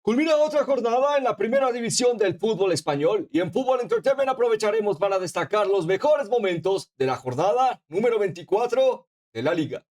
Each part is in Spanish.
Culmina otra jornada en la primera división del fútbol español y en Fútbol Entertainment aprovecharemos para destacar los mejores momentos de la jornada número 24 de la liga.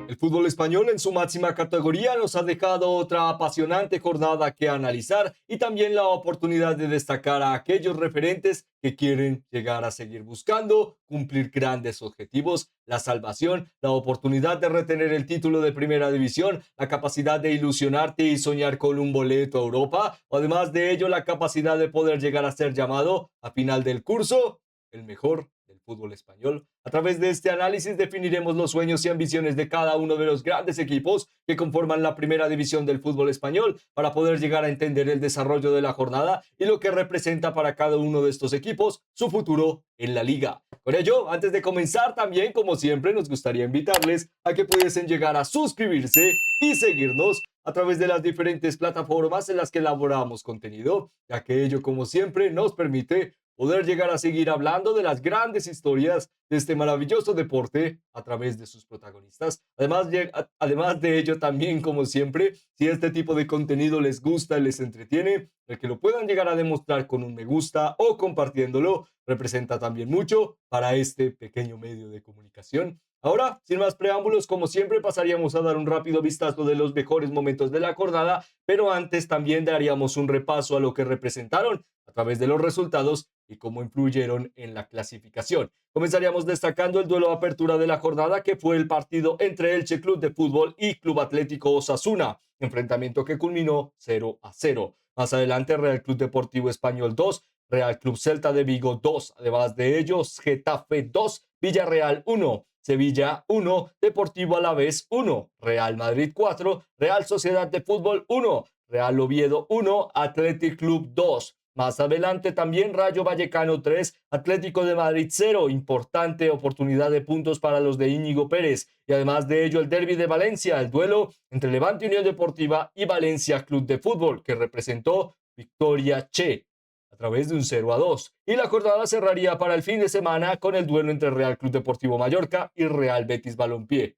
El fútbol español en su máxima categoría nos ha dejado otra apasionante jornada que analizar y también la oportunidad de destacar a aquellos referentes que quieren llegar a seguir buscando, cumplir grandes objetivos, la salvación, la oportunidad de retener el título de primera división, la capacidad de ilusionarte y soñar con un boleto a Europa, o además de ello la capacidad de poder llegar a ser llamado a final del curso el mejor del fútbol español. A través de este análisis definiremos los sueños y ambiciones de cada uno de los grandes equipos que conforman la primera división del fútbol español para poder llegar a entender el desarrollo de la jornada y lo que representa para cada uno de estos equipos su futuro en la liga. Por ello, antes de comenzar también, como siempre, nos gustaría invitarles a que pudiesen llegar a suscribirse y seguirnos a través de las diferentes plataformas en las que elaboramos contenido, ya que ello, como siempre, nos permite poder llegar a seguir hablando de las grandes historias de este maravilloso deporte a través de sus protagonistas. Además de ello, también, como siempre, si este tipo de contenido les gusta y les entretiene, el que lo puedan llegar a demostrar con un me gusta o compartiéndolo representa también mucho para este pequeño medio de comunicación. Ahora, sin más preámbulos, como siempre, pasaríamos a dar un rápido vistazo de los mejores momentos de la jornada, pero antes también daríamos un repaso a lo que representaron a través de los resultados y cómo influyeron en la clasificación. Comenzaríamos destacando el duelo de apertura de la jornada, que fue el partido entre Elche Club de Fútbol y Club Atlético Osasuna, enfrentamiento que culminó 0-0. Más adelante, Real Club Deportivo Español 2, Real Club Celta de Vigo 2, además de ellos, Getafe 2, Villarreal 1, Sevilla 1, Deportivo Alavés 1, Real Madrid 4, Real Sociedad de Fútbol 1, Real Oviedo 1, Athletic Club 2. Más adelante también Rayo Vallecano 3, Atlético de Madrid 0, importante oportunidad de puntos para los de Íñigo Pérez. Y además de ello el derbi de Valencia, el duelo entre Levante Unión Deportiva y Valencia Club de Fútbol, que representó victoria Che a través de un 0-2. Y la jornada cerraría para el fin de semana con el duelo entre Real Club Deportivo Mallorca y Real Betis Balompié,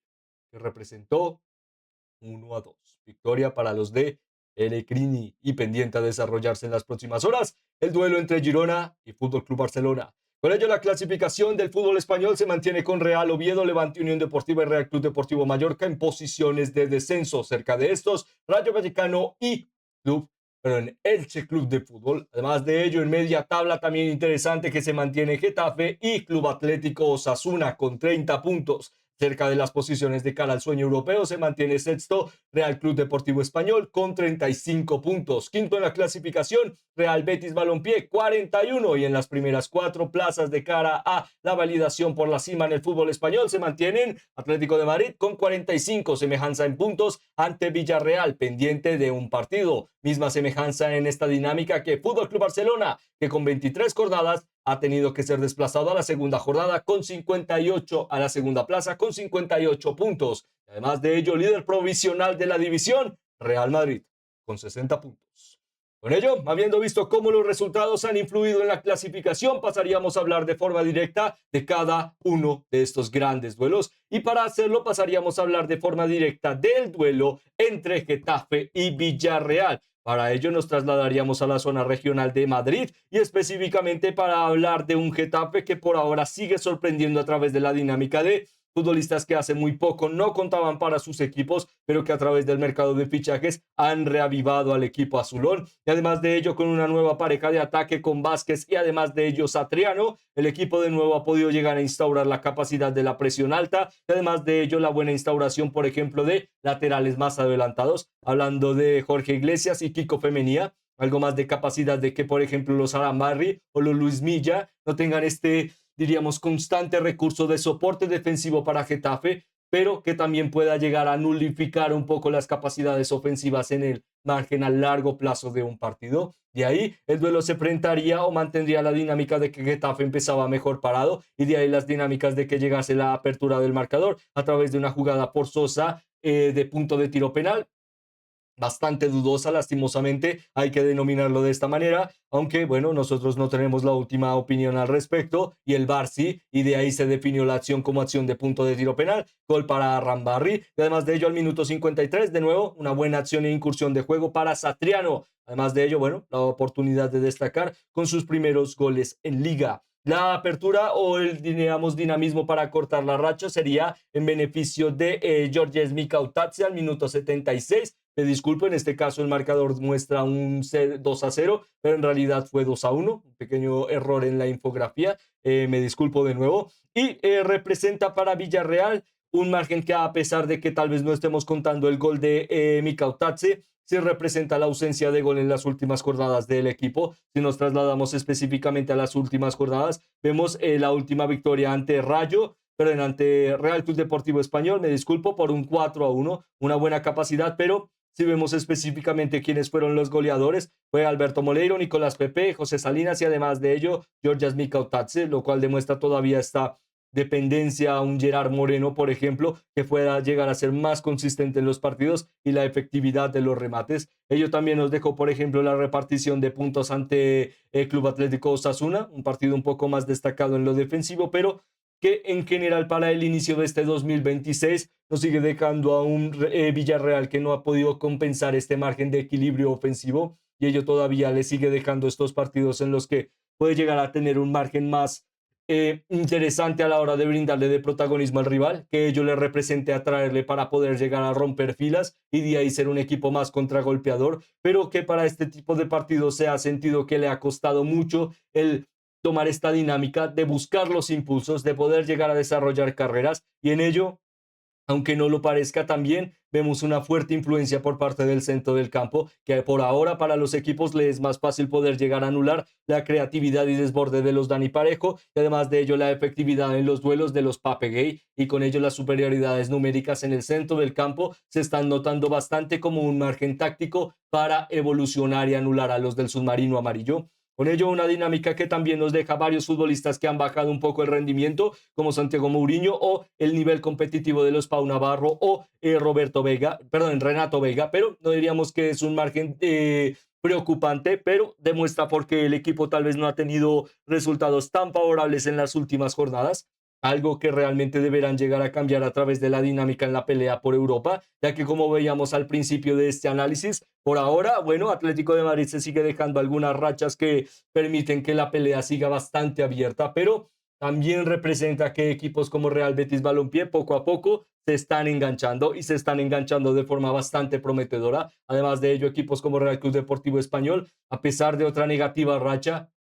que representó 1-2. Victoria para los de Elecrini y pendiente a desarrollarse en las próximas horas el duelo entre Girona y Fútbol Club Barcelona. Con ello, la clasificación del fútbol español se mantiene con Real Oviedo, Levante Unión Deportiva y Real Club Deportivo Mallorca en posiciones de descenso. Cerca de estos, Rayo Vallecano y en Elche Club de Fútbol. Además de ello, en media tabla también interesante que se mantiene Getafe y Club Atlético Osasuna con 30 puntos. Cerca de las posiciones de cara al sueño europeo se mantiene sexto Real Club Deportivo Español con 35 puntos. Quinto en la clasificación, Real Betis Balompié 41. Y en las primeras 4 plazas de cara a la validación por la cima en el fútbol español se mantienen Atlético de Madrid con 45, semejanza en puntos ante Villarreal, pendiente de un partido. Misma semejanza en esta dinámica que Fútbol Club Barcelona, que con 23 jornadas ha tenido que ser desplazado a la segunda jornada con 58, a la segunda plaza con 58 puntos. Además de ello, líder provisional de la división, Real Madrid, con 60 puntos. Con ello, habiendo visto cómo los resultados han influido en la clasificación, pasaríamos a hablar de forma directa de cada uno de estos grandes duelos. Y para hacerlo, pasaríamos a hablar de forma directa del duelo entre Getafe y Villarreal. Para ello nos trasladaríamos a la zona regional de Madrid y específicamente para hablar de un Getafe que por ahora sigue sorprendiendo a través de la dinámica de futbolistas que hace muy poco no contaban para sus equipos, pero que a través del mercado de fichajes han reavivado al equipo azulón. Y además de ello, con una nueva pareja de ataque con Vázquez y además de ello Satriano, el equipo de nuevo ha podido llegar a instaurar la capacidad de la presión alta y además de ello la buena instauración, por ejemplo, de laterales más adelantados, hablando de Jorge Iglesias y Kiko Femenía, algo más de capacidad de que, por ejemplo, los Aramarri o los Luis Milla no tengan este, diríamos, constante recurso de soporte defensivo para Getafe, pero que también pueda llegar a nulificar un poco las capacidades ofensivas en el margen a largo plazo de un partido. De ahí el duelo se enfrentaría o mantendría la dinámica de que Getafe empezaba mejor parado y de ahí las dinámicas de que llegase la apertura del marcador a través de una jugada forzosa de punto de tiro penal bastante dudosa, lastimosamente, hay que denominarlo de esta manera, aunque bueno, nosotros no tenemos la última opinión al respecto y el VAR sí, y de ahí se definió la acción como acción de punto de tiro penal, gol para Rambarri, y además de ello al minuto 53, de nuevo, una buena acción e incursión de juego para Satriano, además de ello, bueno, la oportunidad de destacar con sus primeros goles en liga. La apertura o el, digamos, dinamismo para cortar la racha sería en beneficio de Georges Mikautatze al minuto 76. Me disculpo, en este caso el marcador muestra un 2-0, pero en realidad fue 2-1. Un pequeño error en la infografía. Me disculpo de nuevo. Y representa para Villarreal un margen que, a pesar de que tal vez no estemos contando el gol de Mikautatze, sí representa la ausencia de gol en las últimas jornadas del equipo. Si nos trasladamos específicamente a las últimas jornadas, vemos la última victoria ante Rayo, perdón, ante Real Club Deportivo Español, me disculpo, por un 4-1, una buena capacidad, pero si vemos específicamente quiénes fueron los goleadores, fue Alberto Moleiro, Nicolás Pepe, José Salinas y además de ello, Georgias Mikautatze, lo cual demuestra todavía esta dependencia a un Gerard Moreno, por ejemplo, que pueda llegar a ser más consistente en los partidos y la efectividad de los remates. Ello también nos dejó, por ejemplo, la repartición de puntos ante el Club Atlético Osasuna, un partido un poco más destacado en lo defensivo, pero que en general para el inicio de este 2026 nos sigue dejando a un Villarreal que no ha podido compensar este margen de equilibrio ofensivo y ello todavía le sigue dejando estos partidos en los que puede llegar a tener un margen más interesante a la hora de brindarle de protagonismo al rival, que ello le represente atraerle para poder llegar a romper filas y de ahí ser un equipo más contragolpeador, pero que para este tipo de partidos se ha sentido que le ha costado mucho el tomar esta dinámica de buscar los impulsos, de poder llegar a desarrollar carreras y en ello, aunque no lo parezca, también vemos una fuerte influencia por parte del centro del campo, que por ahora para los equipos les es más fácil poder llegar a anular la creatividad y desborde de los Dani Parejo, y además de ello la efectividad en los duelos de los Pape Gay, y con ello las superioridades numéricas en el centro del campo se están notando bastante como un margen táctico para evolucionar y anular a los del submarino amarillo. Con ello, una dinámica que también nos deja varios futbolistas que han bajado un poco el rendimiento, como Santiago Mourinho o el nivel competitivo de los Pau Navarro o Roberto Vega, perdón, Renato Vega, pero no diríamos que es un margen preocupante, pero demuestra por qué el equipo tal vez no ha tenido resultados tan favorables en las últimas jornadas, algo que realmente deberán llegar a cambiar a través de la dinámica en la pelea por Europa, ya que como veíamos al principio de este análisis, por ahora, bueno, Atlético de Madrid se sigue dejando algunas rachas que permiten que la pelea siga bastante abierta, pero también representa que equipos como Real Betis Balompié poco a poco se están enganchando y se están enganchando de forma bastante prometedora. Además de ello, equipos como Real Club Deportivo Español, a pesar de otra negativa racha,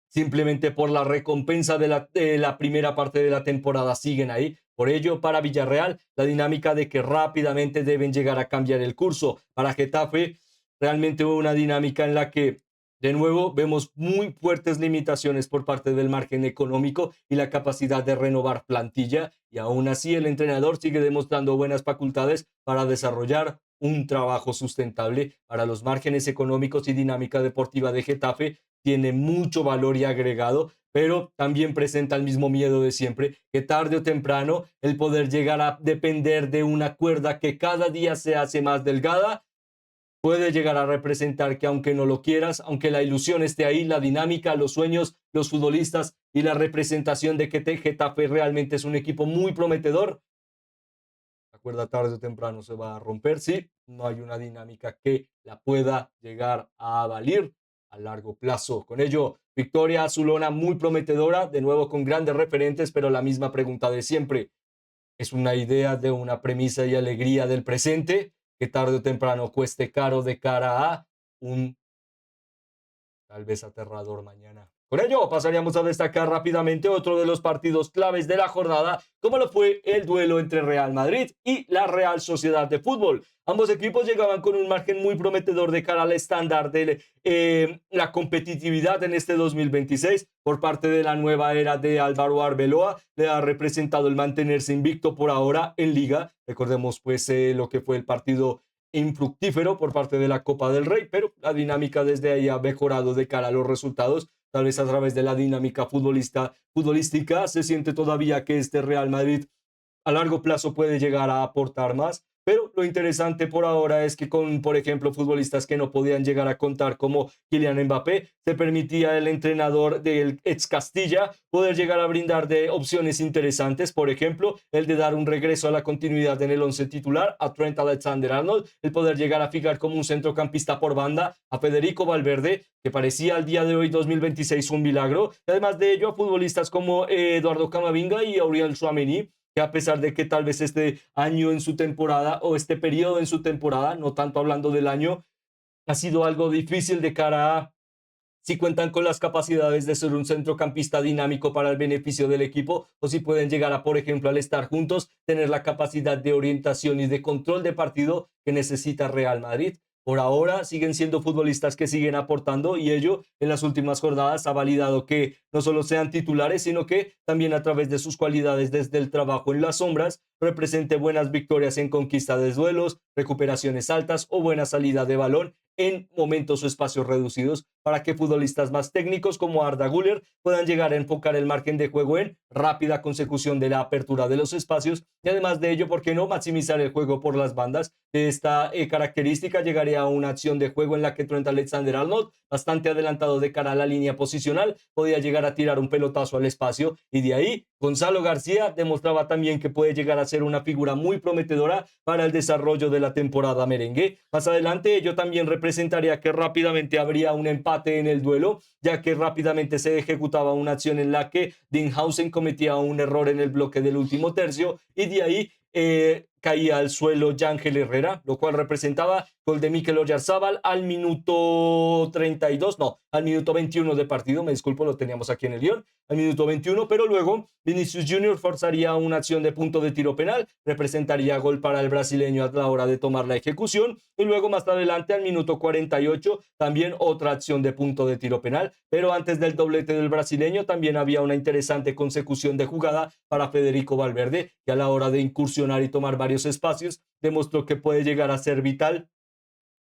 simplemente por la recompensa de la primera parte de la temporada siguen ahí. Por ello, para Villarreal, la dinámica de que rápidamente deben llegar a cambiar el curso. Para Getafe, realmente hubo una dinámica en la que, de nuevo, vemos muy fuertes limitaciones por parte del margen económico y la capacidad de renovar plantilla. Y aún así, el entrenador sigue demostrando buenas facultades para desarrollar un trabajo sustentable para los márgenes económicos y dinámica deportiva de Getafe tiene mucho valor y agregado, pero también presenta el mismo miedo de siempre, que tarde o temprano el poder llegar a depender de una cuerda que cada día se hace más delgada, puede llegar a representar que aunque no lo quieras, aunque la ilusión esté ahí, la dinámica, los sueños, los futbolistas y la representación de que Getafe realmente es un equipo muy prometedor, la cuerda tarde o temprano se va a romper si no hay una dinámica que la pueda llegar a valer a largo plazo. Con ello, victoria azulona muy prometedora, de nuevo con grandes referentes, pero la misma pregunta de siempre. ¿Es una idea de una premisa y alegría del presente que tarde o temprano cueste caro de cara a un tal vez aterrador mañana? Con ello pasaríamos a destacar rápidamente otro de los partidos claves de la jornada, como lo fue el duelo entre Real Madrid y la Real Sociedad de Fútbol. Ambos equipos llegaban con un margen muy prometedor de cara al estándar de la competitividad en este 2026 por parte de la nueva era de Álvaro Arbeloa. Le ha representado el mantenerse invicto por ahora en Liga. Recordemos pues lo que fue el partido infructífero por parte de la Copa del Rey, pero la dinámica desde ahí ha mejorado de cara a los resultados. Tal vez a través de la dinámica futbolística se siente todavía que este Real Madrid a largo plazo puede llegar a aportar más, pero lo interesante por ahora es que con, por ejemplo, futbolistas que no podían llegar a contar como Kylian Mbappé, se permitía el entrenador del ex Castilla poder llegar a brindar de opciones interesantes, por ejemplo, el de dar un regreso a la continuidad en el once titular a Trent Alexander-Arnold, el poder llegar a fijar como un centrocampista por banda a Federico Valverde, que parecía al día de hoy 2026 un milagro, y además de ello a futbolistas como Eduardo Camavinga y Aurélien Tchouaméni, que a pesar de que tal vez este año en su temporada o este periodo en su temporada, no tanto hablando del año, ha sido algo difícil de cara a si cuentan con las capacidades de ser un centrocampista dinámico para el beneficio del equipo o si pueden llegar a, por ejemplo, al estar juntos, tener la capacidad de orientación y de control de partido que necesita Real Madrid. Por ahora siguen siendo futbolistas que siguen aportando y ello en las últimas jornadas ha validado que no solo sean titulares, sino que también a través de sus cualidades desde el trabajo en las sombras represente buenas victorias en conquista de duelos, recuperaciones altas o buena salida de balón en momentos o espacios reducidos para que futbolistas más técnicos como Arda Güler puedan llegar a enfocar el margen de juego en rápida consecución de la apertura de los espacios y además de ello, ¿por qué no maximizar el juego por las bandas? De esta característica llegaría a una acción de juego en la que Trent Alexander-Arnold, bastante adelantado de cara a la línea posicional, podía llegar a tirar un pelotazo al espacio y de ahí Gonzalo García demostraba también que puede llegar a ser una figura muy prometedora para el desarrollo de la temporada merengue. Más adelante ello también representaría que rápidamente habría un empate en el duelo, ya que rápidamente se ejecutaba una acción en la que Dinhausen cometía un error en el bloque del último tercio y de ahí caía al suelo Yángel Herrera, lo cual representaba gol de Mikel Oyarzábal al minuto 32, no, al minuto 21 de partido, me disculpo, lo teníamos aquí en el guión, al minuto 21, pero luego Vinicius Junior forzaría una acción de punto de tiro penal, representaría gol para el brasileño a la hora de tomar la ejecución, y luego más adelante al minuto 48 también otra acción de punto de tiro penal, pero antes del doblete del brasileño también había una interesante consecución de jugada para Federico Valverde, que a la hora de incursionar y tomar varios espacios demostró que puede llegar a ser vital,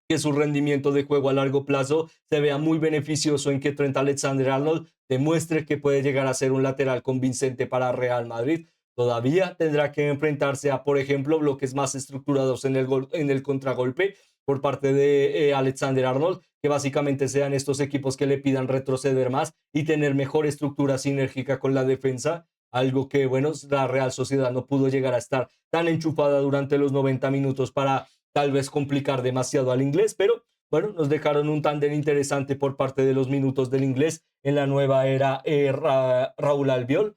que su rendimiento de juego a largo plazo se vea muy beneficioso en que Trent Alexander-Arnold demuestre que puede llegar a ser un lateral convincente para Real Madrid. Todavía tendrá que enfrentarse a, por ejemplo, bloques más estructurados en el contragolpe por parte de Alexander-Arnold, que básicamente sean estos equipos que le pidan retroceder más y tener mejor estructura sinérgica con la defensa, algo que, bueno, la Real Sociedad no pudo llegar a estar tan enchufada durante los 90 minutos para tal vez complicar demasiado al inglés, pero bueno, nos dejaron un tándem interesante por parte de los minutos del inglés en la nueva era Raúl Albiol.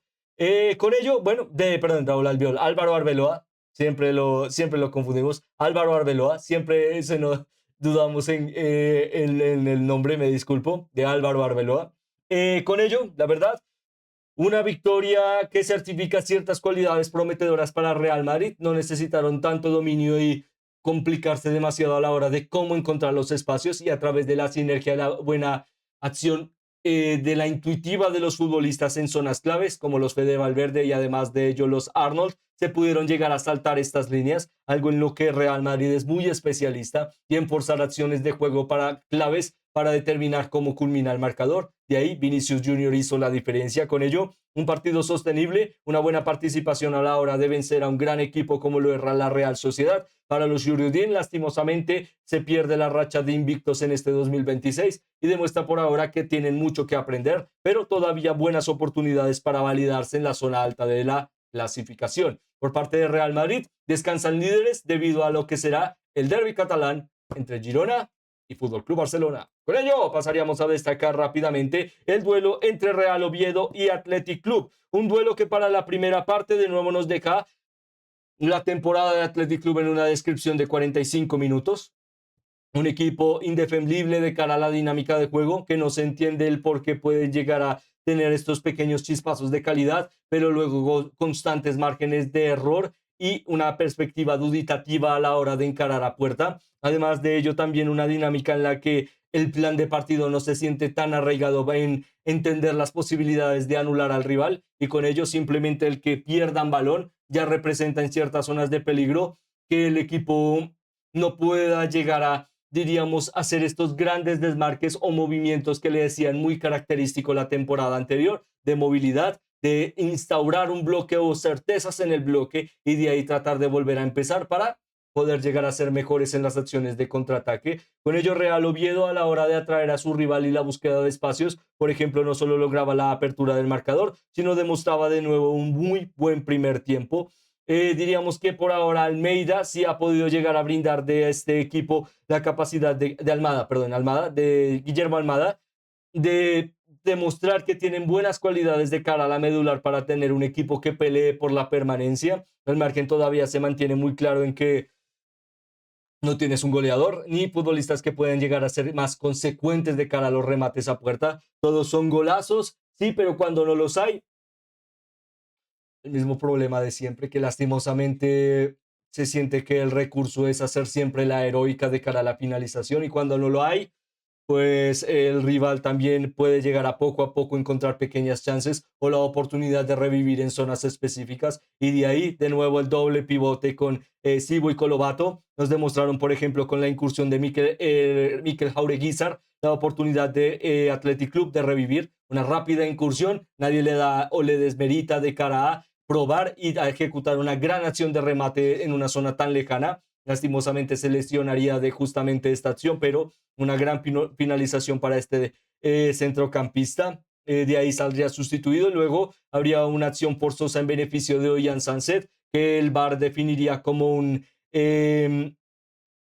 Con ello, bueno, perdón, Raúl Albiol, Álvaro Arbeloa, siempre lo confundimos, Álvaro Arbeloa, siempre se nos dudamos en el nombre, me disculpo, de Álvaro Arbeloa. Con ello, la verdad, una victoria que certifica ciertas cualidades prometedoras para Real Madrid. No necesitaron tanto dominio y complicarse demasiado a la hora de cómo encontrar los espacios y a través de la sinergia, la buena acción de la intuitiva de los futbolistas en zonas claves, como los Fede Valverde y además de ello los Arnold, se pudieron llegar a saltar estas líneas, algo en lo que Real Madrid es muy especialista y en forzar acciones de juego para claves para determinar cómo culmina el marcador. De ahí Vinicius Junior hizo la diferencia con ello. Un partido sostenible, una buena participación a la hora de vencer a un gran equipo como lo era la Real Sociedad. Para los Yuriudin, lastimosamente, se pierde la racha de invictos en este 2026 y demuestra por ahora que tienen mucho que aprender, pero todavía buenas oportunidades para validarse en la zona alta de la clasificación. Por parte de Real Madrid, descansan líderes debido a lo que será el derbi catalán entre Girona y Fútbol Club Barcelona. Con ello pasaríamos a destacar rápidamente el duelo entre Real Oviedo y Athletic Club, un duelo que para la primera parte de nuevo nos deja la temporada de Athletic Club en una descripción de 45 minutos. Un equipo indefendible de cara a la dinámica de juego, que no se entiende el por qué puede llegar a tener estos pequeños chispazos de calidad, pero luego constantes márgenes de error y una perspectiva duditativa a la hora de encarar a puerta. Además de ello, también una dinámica en la que el plan de partido no se siente tan arraigado en entender las posibilidades de anular al rival y con ello simplemente el que pierdan balón ya representa en ciertas zonas de peligro que el equipo no pueda llegar a, diríamos, hacer estos grandes desmarques o movimientos que le decían muy característico la temporada anterior, de movilidad, de instaurar un bloque o certezas en el bloque y de ahí tratar de volver a empezar para poder llegar a ser mejores en las acciones de contraataque. Con ello, Real Oviedo, a la hora de atraer a su rival y la búsqueda de espacios, por ejemplo, no solo lograba la apertura del marcador, sino demostraba de nuevo un muy buen primer tiempo. Diríamos que por ahora Almeida sí ha podido llegar a brindar de este equipo la capacidad de Almada, perdón, Almada, de Guillermo Almada, de demostrar que tienen buenas cualidades de cara a la medular para tener un equipo que pelee por la permanencia. El margen todavía se mantiene muy claro en que no tienes un goleador ni futbolistas que pueden llegar a ser más consecuentes de cara a los remates a puerta. Todos son golazos, sí, pero cuando no los hay, el mismo problema de siempre, que lastimosamente se siente que el recurso es hacer siempre la heroica de cara a la finalización y cuando no lo hay, pues el rival también puede llegar a poco encontrar pequeñas chances o la oportunidad de revivir en zonas específicas. Y de ahí, de nuevo, el doble pivote con Sibo y Colobato. Nos demostraron, por ejemplo, con la incursión de Mikel Jaureguizar, la oportunidad de Athletic Club de revivir una rápida incursión. Nadie le da o le desmerita de cara a probar y a ejecutar una gran acción de remate en una zona tan lejana. Lastimosamente se lesionaría de justamente esta acción, pero una gran finalización para este centrocampista. De ahí saldría sustituido. Luego habría una acción forzosa en beneficio de Ollán Sanset, que el VAR definiría como un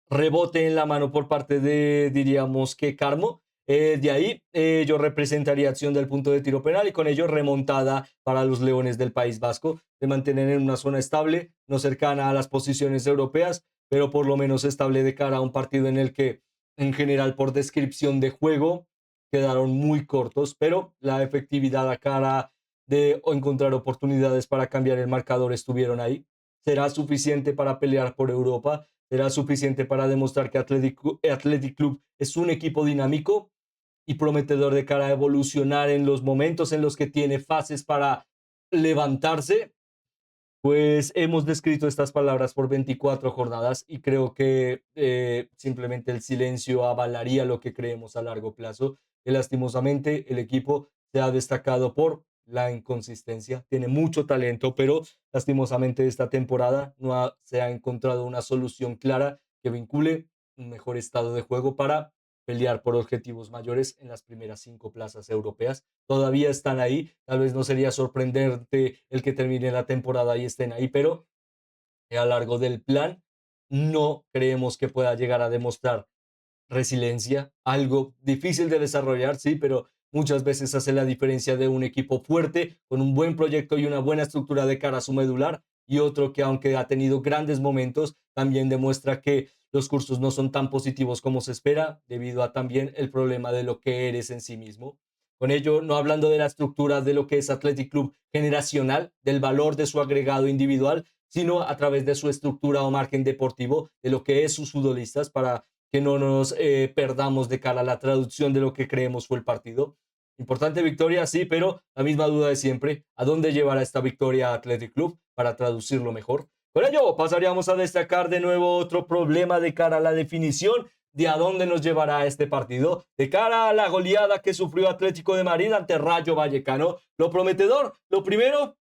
rebote en la mano por parte de, diríamos que Carmo. De ahí yo representaría acción del punto de tiro penal y con ello remontada para los Leones del País Vasco, de mantener en una zona estable, no cercana a las posiciones europeas, pero por lo menos estable de cara a un partido en el que en general por descripción de juego quedaron muy cortos, pero la efectividad a cara de encontrar oportunidades para cambiar el marcador estuvieron ahí. ¿Será suficiente para pelear por Europa? ¿Será suficiente para demostrar que Athletic Club es un equipo dinámico y prometedor de cara a evolucionar en los momentos en los que tiene fases para levantarse? Pues hemos descrito estas palabras por 24 jornadas y creo que simplemente el silencio avalaría lo que creemos a largo plazo. Que lastimosamente el equipo se ha destacado por la inconsistencia, tiene mucho talento, pero lastimosamente esta temporada se ha encontrado una solución clara que vincule un mejor estado de juego para pelear por objetivos mayores en las primeras 5 plazas europeas. Todavía están ahí, tal vez no sería sorprendente el que termine la temporada y estén ahí, pero a lo largo del plan no creemos que pueda llegar a demostrar resiliencia, algo difícil de desarrollar, sí, pero muchas veces hace la diferencia de un equipo fuerte, con un buen proyecto y una buena estructura de cara a su medular, y otro que aunque ha tenido grandes momentos, también demuestra que los cursos no son tan positivos como se espera, debido a también el problema de lo que eres en sí mismo. Con ello, no hablando de la estructura de lo que es Athletic Club generacional, del valor de su agregado individual, sino a través de su estructura o margen deportivo, de lo que es sus futbolistas, para que no nos perdamos de cara a la traducción de lo que creemos fue el partido. Importante victoria, sí, pero la misma duda de siempre, ¿a dónde llevará esta victoria a Athletic Club para traducirlo mejor? Con ello pasaríamos a destacar de nuevo otro problema de cara a la definición de a dónde nos llevará este partido, de cara a la goleada que sufrió Atlético de Madrid ante Rayo Vallecano. Lo prometedor, lo primero,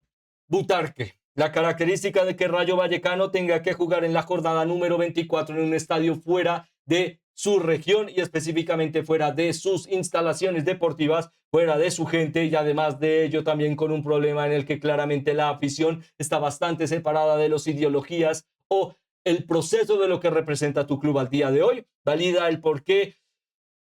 Butarque. La característica de que Rayo Vallecano tenga que jugar en la jornada número 24 en un estadio fuera de su región y específicamente fuera de sus instalaciones deportivas, fuera de su gente y además de ello también con un problema en el que claramente la afición está bastante separada de las ideologías o el proceso de lo que representa tu club al día de hoy, valida el por qué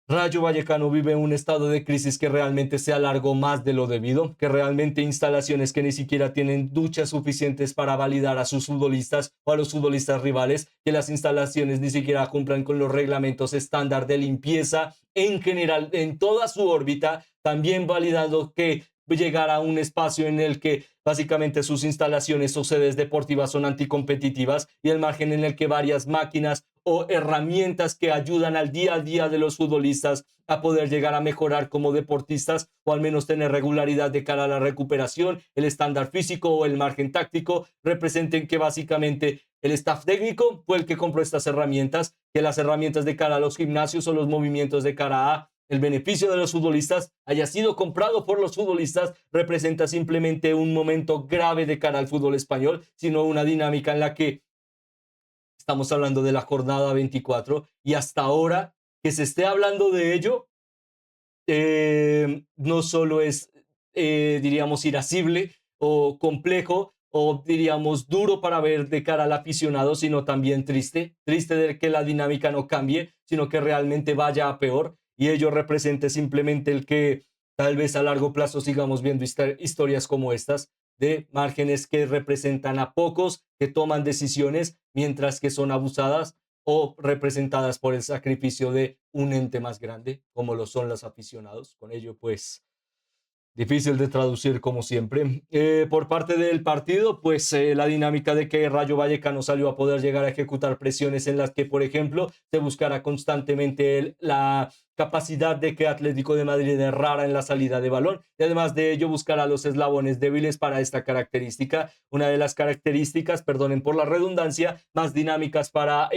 Rayo Vallecano vive un estado de crisis que realmente se alargó más de lo debido, que realmente instalaciones que ni siquiera tienen duchas suficientes para validar a sus futbolistas o a los futbolistas rivales, que las instalaciones ni siquiera cumplan con los reglamentos estándar de limpieza en general en toda su órbita, también validando que llegar a un espacio en el que básicamente sus instalaciones o sedes deportivas son anticompetitivas y el margen en el que varias máquinas o herramientas que ayudan al día a día de los futbolistas a poder llegar a mejorar como deportistas o al menos tener regularidad de cara a la recuperación, el estándar físico o el margen táctico, representen que básicamente el staff técnico fue el que compró estas herramientas, que las herramientas de cara a los gimnasios o los movimientos de cara a el beneficio de los futbolistas haya sido comprado por los futbolistas representa simplemente un momento grave de cara al fútbol español, sino una dinámica en la que Estamos hablando de la jornada 24 y hasta ahora que se esté hablando de ello, no solo es, diríamos, irascible o complejo o diríamos duro para ver de cara al aficionado, sino también triste, triste de que la dinámica no cambie, sino que realmente vaya a peor y ello represente simplemente el que tal vez a largo plazo sigamos viendo historias como estas de márgenes que representan a pocos que toman decisiones mientras que son abusadas o representadas por el sacrificio de un ente más grande, como lo son los aficionados. Con ello, pues, difícil de traducir como siempre. Por parte del partido, pues la dinámica de que Rayo Vallecano salió a poder llegar a ejecutar presiones en las que, por ejemplo, se buscara constantemente la capacidad de que Atlético de Madrid errara en la salida de balón y además de ello buscara los eslabones débiles para esta característica, una de las características, perdonen por la redundancia, más dinámicas para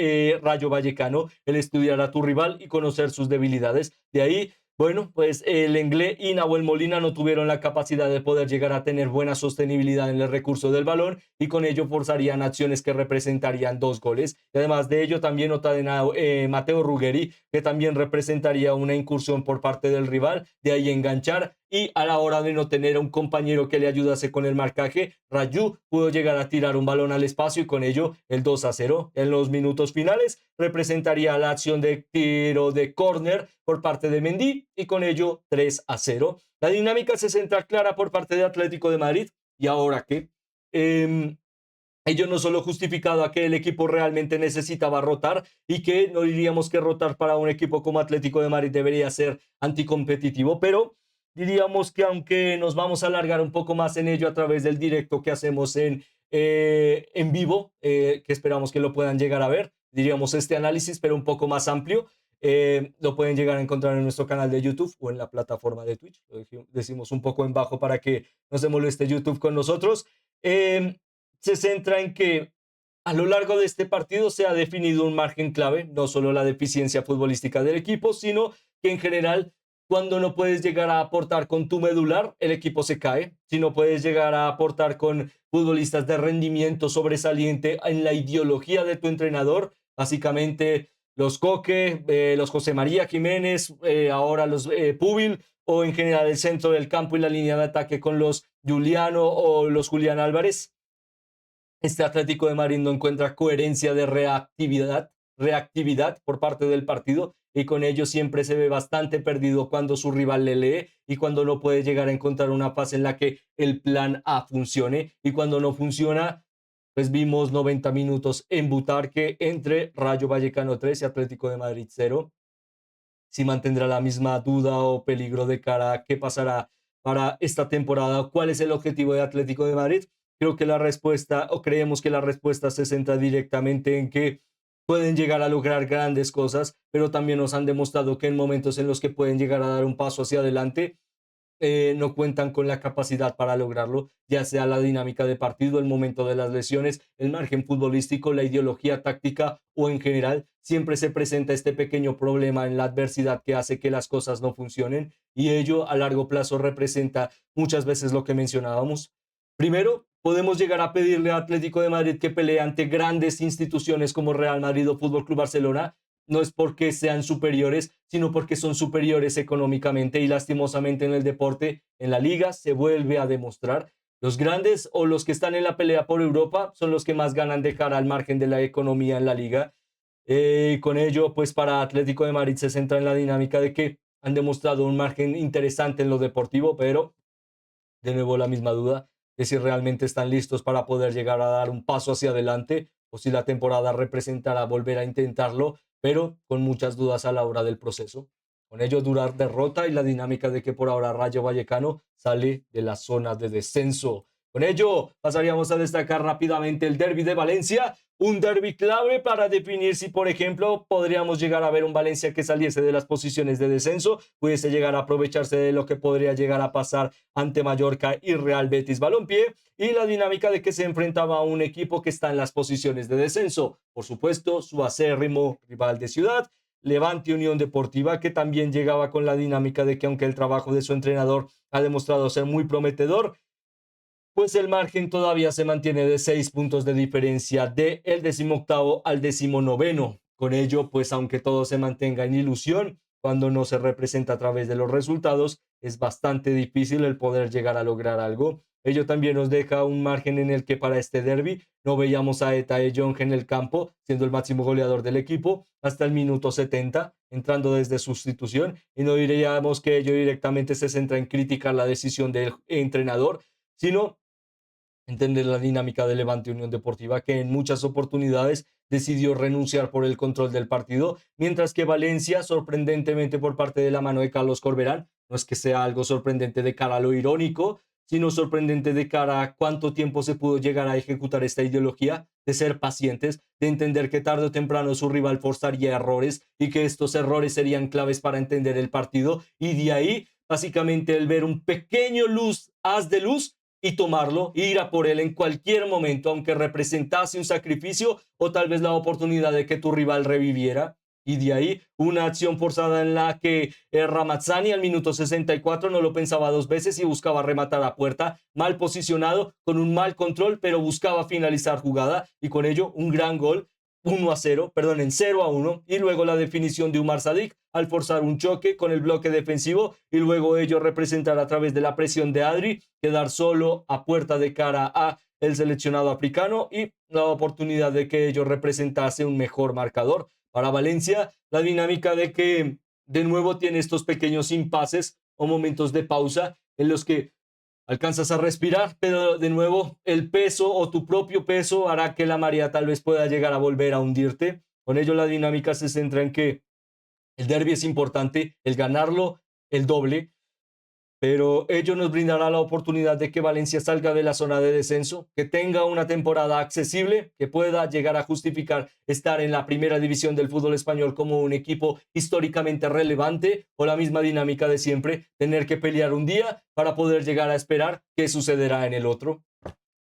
Rayo Vallecano, el estudiar a tu rival y conocer sus debilidades. De ahí bueno, pues el Lenglet y Nahuel Molina no tuvieron la capacidad de poder llegar a tener buena sostenibilidad en el recurso del balón y con ello forzarían acciones que representarían 2 goles. Y además de ello también nota de Mateo Ruggeri, que también representaría una incursión por parte del rival, de ahí enganchar y a la hora de no tener a un compañero que le ayudase con el marcaje, Rayo pudo llegar a tirar un balón al espacio y con ello el 2-0. En los minutos finales representaría la acción de tiro de córner por parte de Mendy y con ello 3-0. La dinámica se centra clara por parte de Atlético de Madrid y ahora que ello no solo justificado a que el equipo realmente necesitaba rotar y que no diríamos que rotar para un equipo como Atlético de Madrid debería ser anticompetitivo, pero diríamos que aunque nos vamos a alargar un poco más en ello a través del directo que hacemos en vivo, que esperamos que lo puedan llegar a ver, diríamos este análisis, pero un poco más amplio, lo pueden llegar a encontrar en nuestro canal de YouTube o en la plataforma de Twitch. Lo decimos un poco en bajo para que no se moleste YouTube con nosotros. Se centra en que a lo largo de este partido se ha definido un margen clave, no solo la deficiencia futbolística del equipo, sino que en general cuando no puedes llegar a aportar con tu medular, el equipo se cae. Si no puedes llegar a aportar con futbolistas de rendimiento sobresaliente en la ideología de tu entrenador, básicamente los Coque, los José María Jiménez, ahora los Pubil, o en general el centro del campo y la línea de ataque con los Juliano o los Julián Álvarez, este Atlético de Madrid no encuentra coherencia de reactividad por parte del partido y con ello siempre se ve bastante perdido cuando su rival le lee y cuando no puede llegar a encontrar una fase en la que el plan A funcione y cuando no funciona, pues vimos 90 minutos en Butarque entre Rayo Vallecano 3 y Atlético de Madrid 0. Si mantendrá la misma duda o peligro de cara a qué pasará para esta temporada, cuál es el objetivo de Atlético de Madrid. Creo que la respuesta, o creemos que la respuesta se centra directamente en que pueden llegar a lograr grandes cosas, pero también nos han demostrado que en momentos en los que pueden llegar a dar un paso hacia adelante, no cuentan con la capacidad para lograrlo, ya sea la dinámica de partido, el momento de las lesiones, el margen futbolístico, la ideología táctica o en general, siempre se presenta este pequeño problema en la adversidad que hace que las cosas no funcionen y ello a largo plazo representa muchas veces lo que mencionábamos. Primero, podemos llegar a pedirle a Atlético de Madrid que pelee ante grandes instituciones como Real Madrid o Fútbol Club Barcelona, no es porque sean superiores, sino porque son superiores económicamente y lastimosamente en el deporte, en la liga, se vuelve a demostrar. Los grandes o los que están en la pelea por Europa son los que más ganan de cara al margen de la economía en la liga. Con ello, pues para Atlético de Madrid se centra en la dinámica de que han demostrado un margen interesante en lo deportivo, pero de nuevo la misma duda de si realmente están listos para poder llegar a dar un paso hacia adelante o si la temporada representará volver a intentarlo, pero con muchas dudas a la hora del proceso. Con ello, durar derrota y la dinámica de que por ahora Rayo Vallecano sale de la zona de descenso. Con ello, pasaríamos a destacar rápidamente el derby de Valencia, un derby clave para definir si, por ejemplo, podríamos llegar a ver un Valencia que saliese de las posiciones de descenso, pudiese llegar a aprovecharse de lo que podría llegar a pasar ante Mallorca y Real Betis Balompié, y la dinámica de que se enfrentaba a un equipo que está en las posiciones de descenso. Por supuesto, su acérrimo rival de ciudad, Levante Unión Deportiva, que también llegaba con la dinámica de que aunque el trabajo de su entrenador ha demostrado ser muy prometedor, pues el margen todavía se mantiene de 6 puntos de diferencia de el 18º al 19º. Con ello, pues aunque todo se mantenga en ilusión, cuando no se representa a través de los resultados, es bastante difícil el poder llegar a lograr algo. Ello también nos deja un margen en el que para este derby no veíamos a Etae Young en el campo, siendo el máximo goleador del equipo, hasta el minuto 70, entrando desde sustitución, y no diríamos que ello directamente se centra en criticar la decisión del entrenador, sino entender la dinámica de Levante Unión Deportiva, que en muchas oportunidades decidió renunciar por el control del partido, mientras que Valencia, sorprendentemente por parte de la mano de Carlos Corberán, no es que sea algo sorprendente de cara a lo irónico, sino sorprendente de cara a cuánto tiempo se pudo llegar a ejecutar esta ideología, de ser pacientes, de entender que tarde o temprano su rival forzaría errores y que estos errores serían claves para entender el partido, y de ahí básicamente el ver un pequeño haz de luz y tomarlo, e ir a por él en cualquier momento, aunque representase un sacrificio o tal vez la oportunidad de que tu rival reviviera. Y de ahí una acción forzada en la que Ramazzani al minuto 64 no lo pensaba dos veces y buscaba rematar a puerta, mal posicionado, con un mal control, pero buscaba finalizar jugada y con ello un gran gol 1-0, perdón, en 0-1, y luego la definición de Umar Sadik al forzar un choque con el bloque defensivo y luego ello representar a través de la presión de Adri, quedar solo a puerta de cara a el seleccionado africano y la oportunidad de que ello representase un mejor marcador. Para Valencia, la dinámica de que de nuevo tiene estos pequeños impases o momentos de pausa en los que alcanzas a respirar, pero de nuevo el peso o tu propio peso hará que la marea tal vez pueda llegar a volver a hundirte. Con ello la dinámica se centra en que el derby es importante, el ganarlo, el doble, pero ello nos brindará la oportunidad de que Valencia salga de la zona de descenso, que tenga una temporada accesible, que pueda llegar a justificar estar en la primera división del fútbol español como un equipo históricamente relevante, o la misma dinámica de siempre, tener que pelear un día para poder llegar a esperar qué sucederá en el otro.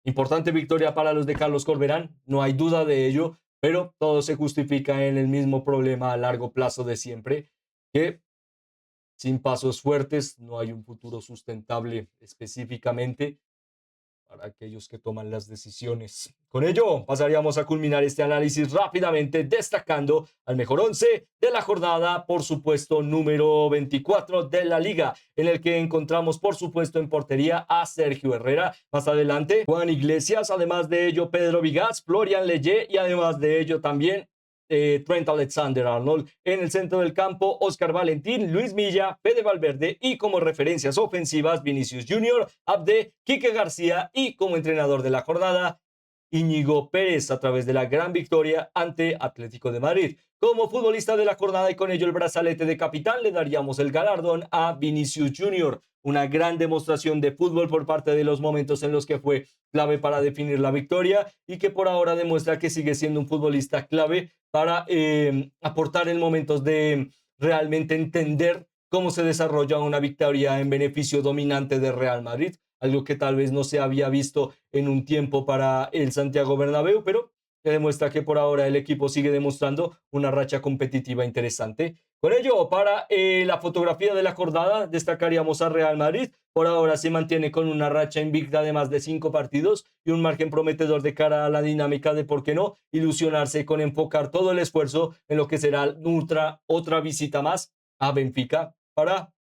Importante victoria para los de Carlos Corberán, no hay duda de ello, pero todo se justifica en el mismo problema a largo plazo de siempre, que sin pasos fuertes no hay un futuro sustentable específicamente para aquellos que toman las decisiones. Con ello, pasaríamos a culminar este análisis rápidamente, destacando al mejor 11 de la jornada, por supuesto, número 24 de la liga, en el que encontramos, por supuesto, en portería a Sergio Herrera. Más adelante, Juan Iglesias, además de ello, Pedro Vigaz, Florian Leyé y además de ello también Trent Alexander-Arnold. En el centro del campo, Oscar Valentín, Luis Milla, Fede Valverde y como referencias ofensivas, Vinicius Junior, Abde, Quique García y como entrenador de la jornada, Íñigo Pérez, a través de la gran victoria ante Atlético de Madrid. Como futbolista de la jornada y con ello el brazalete de capitán, le daríamos el galardón a Vinicius Junior. Una gran demostración de fútbol por parte de los momentos en los que fue clave para definir la victoria y que por ahora demuestra que sigue siendo un futbolista clave para aportar en momentos de realmente entender cómo se desarrolla una victoria en beneficio dominante de Real Madrid, algo que tal vez no se había visto en un tiempo para el Santiago Bernabéu, pero que demuestra que por ahora el equipo sigue demostrando una racha competitiva interesante. Con ello, para la fotografía de la jornada, destacaríamos a Real Madrid. Por ahora se mantiene con una racha invicta de más de 5 partidos y un margen prometedor de cara a la dinámica de, por qué no, ilusionarse con enfocar todo el esfuerzo en lo que será otra visita más a Benfica para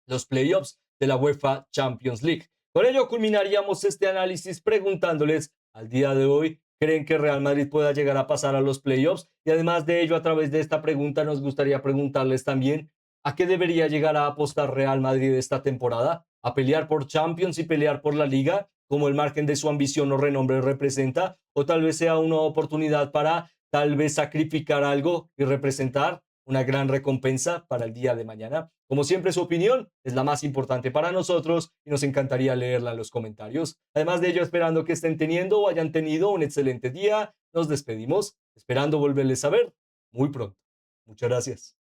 los playoffs de la UEFA Champions League. Con ello culminaríamos este análisis preguntándoles al día de hoy, ¿creen que Real Madrid pueda llegar a pasar a los playoffs? Y además de ello, a través de esta pregunta nos gustaría preguntarles también, ¿a qué debería llegar a apostar Real Madrid esta temporada? ¿A pelear por Champions y pelear por la Liga, como el margen de su ambición o renombre representa? ¿O tal vez sea una oportunidad para tal vez sacrificar algo y representar una gran recompensa para el día de mañana? Como siempre, su opinión es la más importante para nosotros y nos encantaría leerla en los comentarios. Además de ello, esperando que estén teniendo o hayan tenido un excelente día, nos despedimos, esperando volverles a ver muy pronto. Muchas gracias.